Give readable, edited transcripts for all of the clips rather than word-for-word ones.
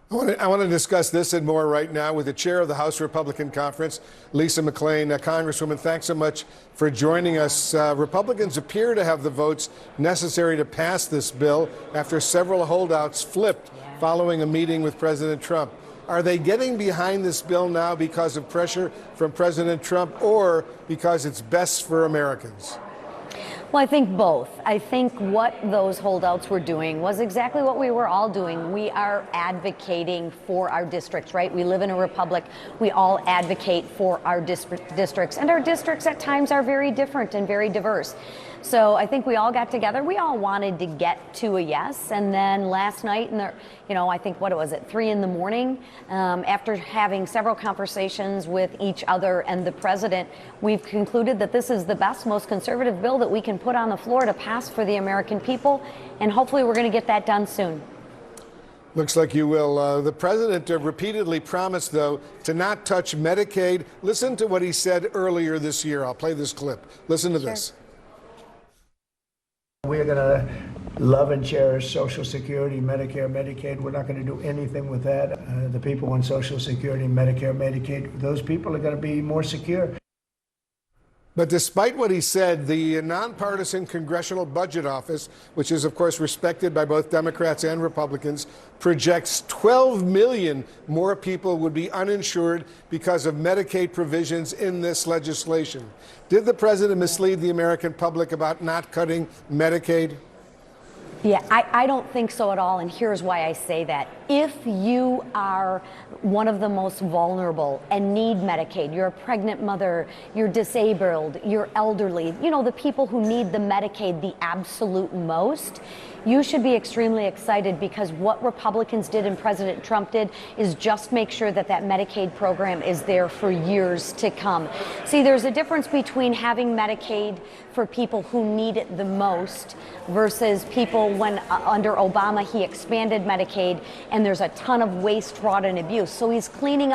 I want to discuss this and more right now with the chair of the House Republican Conference, Lisa McClain. Congresswoman, thanks so much for joining us. Republicans appear to have the votes necessary to pass this bill after several holdouts flipped following a meeting with President Trump. Are they getting behind this bill now because of pressure from President Trump or because it's best for Americans? Well, I think both. I think what those holdouts were doing was exactly what we were all doing. We are advocating for our districts, right? We live in a republic. We all advocate for our districts, and our districts at times are very different and very diverse. So I think we all got together. We all wanted to get to a yes. And then last night, I think, what was it, 3 a.m, after having several conversations with each other and the president, we've concluded that this is the best, most conservative bill that we can put on the floor to pass for the American people. And hopefully we're going to get that done soon. Looks like you will. The president repeatedly promised, though, to not touch Medicaid. Listen to what he said earlier this year. I'll play this clip. Listen to this. We are going to love and cherish Social Security, Medicare, Medicaid. We're not going to do anything with that. The people on Social Security, Medicare, Medicaid, those people are going to be more secure. But despite what he said, the nonpartisan Congressional Budget Office, which is, of course, respected by both Democrats and Republicans, projects 12 million more people would be uninsured because of Medicaid provisions in this legislation. Did the president mislead the American public about not cutting Medicaid? Yeah, I don't think so at all, and here's why I say that. If you are one of the most vulnerable and need Medicaid, you're a pregnant mother, you're disabled, you're elderly, the people who need the Medicaid the absolute most, you should be extremely excited, because what Republicans did and President Trump did is just make sure that that Medicaid program is there for years to come. See, there's a difference between having Medicaid for people who need it the most versus people when under Obama he expanded Medicaid and there's a ton of waste, fraud, and abuse. So we're cleaning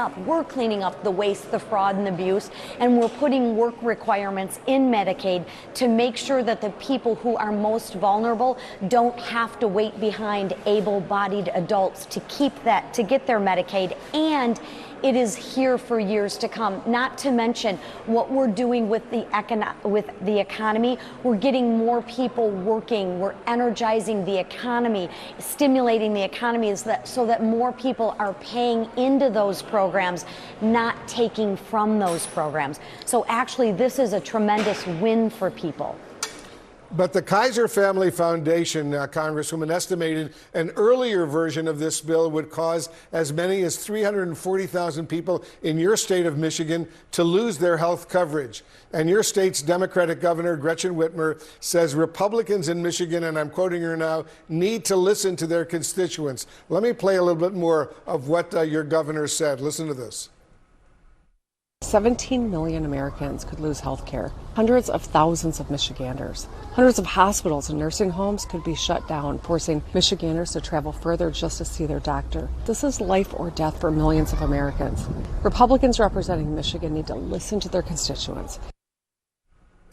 up the waste, the fraud, and abuse, and we're putting work requirements in Medicaid to make sure that the people who are most vulnerable don't have to wait behind able-bodied adults to get their Medicaid, and it is here for years to come. Not to mention what we're doing with the economy. We're getting more people working. We're energizing the economy, stimulating the economy so that more people are paying into those programs, not taking from those programs. So actually, this is a tremendous win for people. But the Kaiser Family Foundation, Congresswoman, estimated an earlier version of this bill would cause as many as 340,000 people in your state of Michigan to lose their health coverage. And your state's Democratic Governor, Gretchen Whitmer, says Republicans in Michigan, and I'm quoting her now, need to listen to their constituents. Let me play a little bit more of what your governor said. Listen to this. 17 million Americans could lose health care. Hundreds of thousands of Michiganders. Hundreds of hospitals and nursing homes could be shut down, forcing Michiganders to travel further just to see their doctor. This is life or death for millions of Americans. Republicans representing Michigan need to listen to their constituents.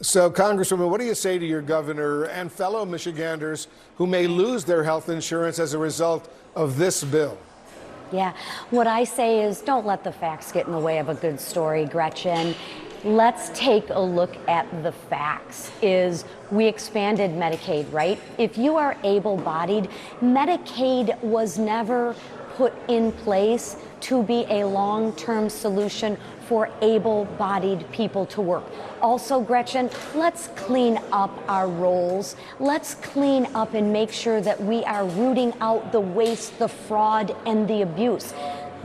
So, Congresswoman, what do you say to your governor and fellow Michiganders who may lose their health insurance as a result of this bill? Yeah, what I say is don't let the facts get in the way of a good story, Gretchen. Let's take a look at the facts. We expanded Medicaid, right? If you are able-bodied, Medicaid was never put in place to be a long-term solution for able-bodied people to work. Also, Gretchen, let's clean up our rolls. Let's clean up and make sure that we are rooting out the waste, the fraud, and the abuse.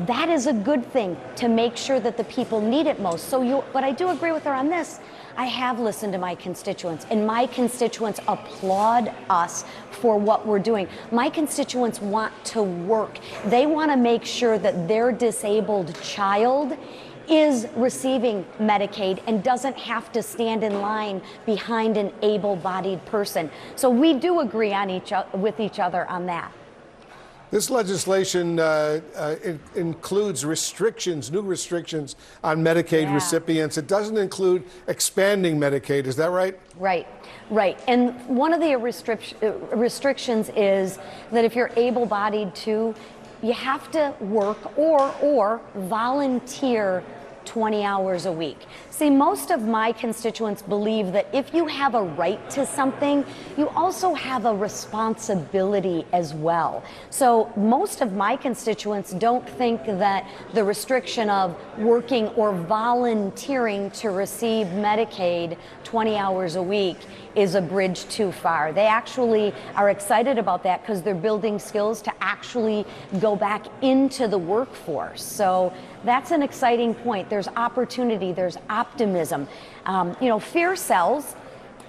That is a good thing to make sure that the people need it most. But I do agree with her on this. I have listened to my constituents, and my constituents applaud us for what we're doing. My constituents want to work. They want to make sure that their disabled child is receiving Medicaid and doesn't have to stand in line behind an able-bodied person. So we do agree on with each other on that. This legislation includes restrictions, new restrictions on Medicaid recipients. It doesn't include expanding Medicaid. Is that right? Right. And one of the restrictions is that if you're able-bodied too, you have to work or volunteer 20 hours a week. See, most of my constituents believe that if you have a right to something, you also have a responsibility as well. So most of my constituents don't think that the restriction of working or volunteering to receive Medicaid 20 hours a week is a bridge too far. They actually are excited about that because they're building skills to actually go back into the workforce. So that's an exciting point. There's opportunity, there's optimism. Fear sells,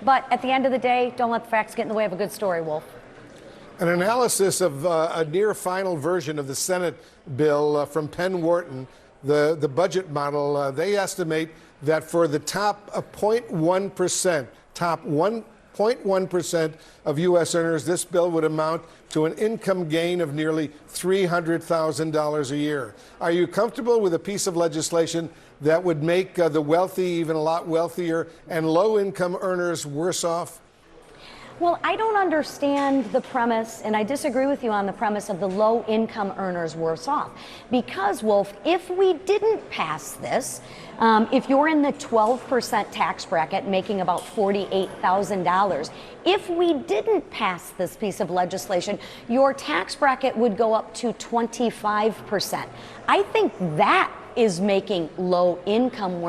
but at the end of the day, don't let the facts get in the way of a good story, Wolf. An analysis of a near final version of the Senate bill from Penn Wharton, the budget model, they estimate that for the top 0.1%, top 1.1% of U.S. earners, this bill would amount to an income gain of nearly $300,000 a year. Are you comfortable with a piece of legislation that would make the wealthy even a lot wealthier and low-income earners worse off? Well, I don't understand the premise, and I disagree with you on the premise of the low-income earners worse off. Because, Wolf, if we didn't pass this, if you're in the 12% tax bracket making about $48,000, if we didn't pass this piece of legislation, your tax bracket would go up to 25%. I think that is making low-income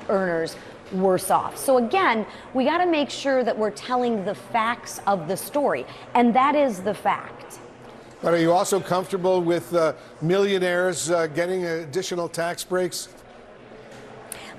earners worse off. So again, we got to make sure that we're telling the facts of the story, and that is the fact. But are you also comfortable with millionaires getting additional tax breaks?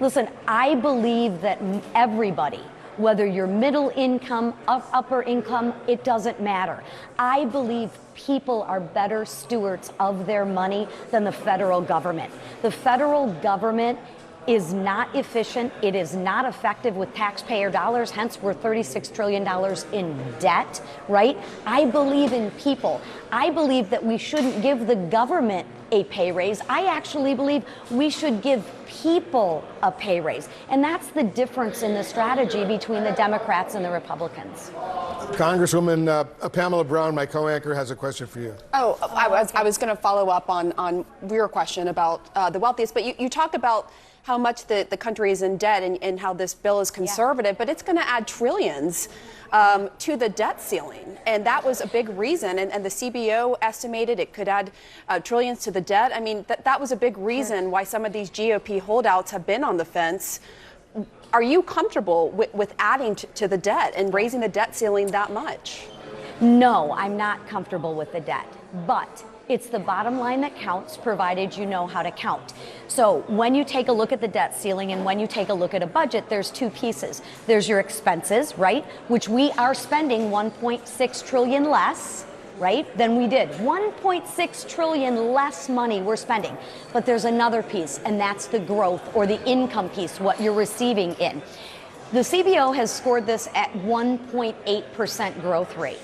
Listen, I believe that everybody, whether you're middle income, upper income, it doesn't matter. I believe people are better stewards of their money than the federal government. The federal government is not efficient. It is not effective with taxpayer dollars. Hence, we're $36 trillion in debt, right? I believe in people. I believe that we shouldn't give the government a pay raise. I actually believe we should give people a pay raise. And that's the difference in the strategy between the Democrats and the Republicans. Congresswoman Pamela Brown, my co-anchor, has a question for you. Oh, I was going to follow up on your question about the wealthiest, but you talked about how much the country is in debt and how this bill is conservative, but it's going to add trillions to the debt ceiling. And that was a big reason. And the CBO estimated it could add trillions to the debt. I mean, that was a big reason why some of these GOP holdouts have been on the fence. Are you comfortable with adding to the debt and raising the debt ceiling that much? No, I'm not comfortable with the debt, but it's the bottom line that counts, provided you know how to count. So when you take a look at the debt ceiling and when you take a look at a budget, there's two pieces. There's your expenses, right, which we are spending $1.6 trillion less, right, than we did. $1.6 trillion less money we're spending. But there's another piece, and that's the growth or the income piece, what you're receiving in. The CBO has scored this at 1.8% growth rate.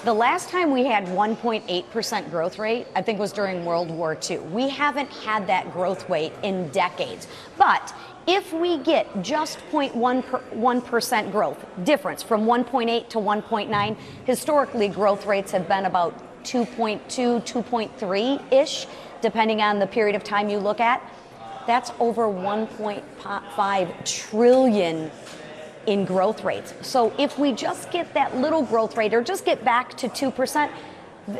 The last time we had 1.8% growth rate, I think, was during World War II. We haven't had that growth rate in decades. But if we get just 0.1% growth difference from 1.8 to 1.9, historically growth rates have been about 2.2, 2.3-ish, depending on the period of time you look at. That's over 1.5 trillion in growth rates. So if we just get that little growth rate or just get back to 2%,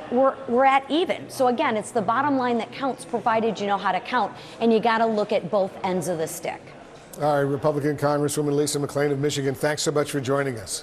we're at even. So again, it's the bottom line that counts, provided you know how to count, and you got to look at both ends of the stick. All right, Republican Congresswoman Lisa McClain of Michigan, thanks so much for joining us.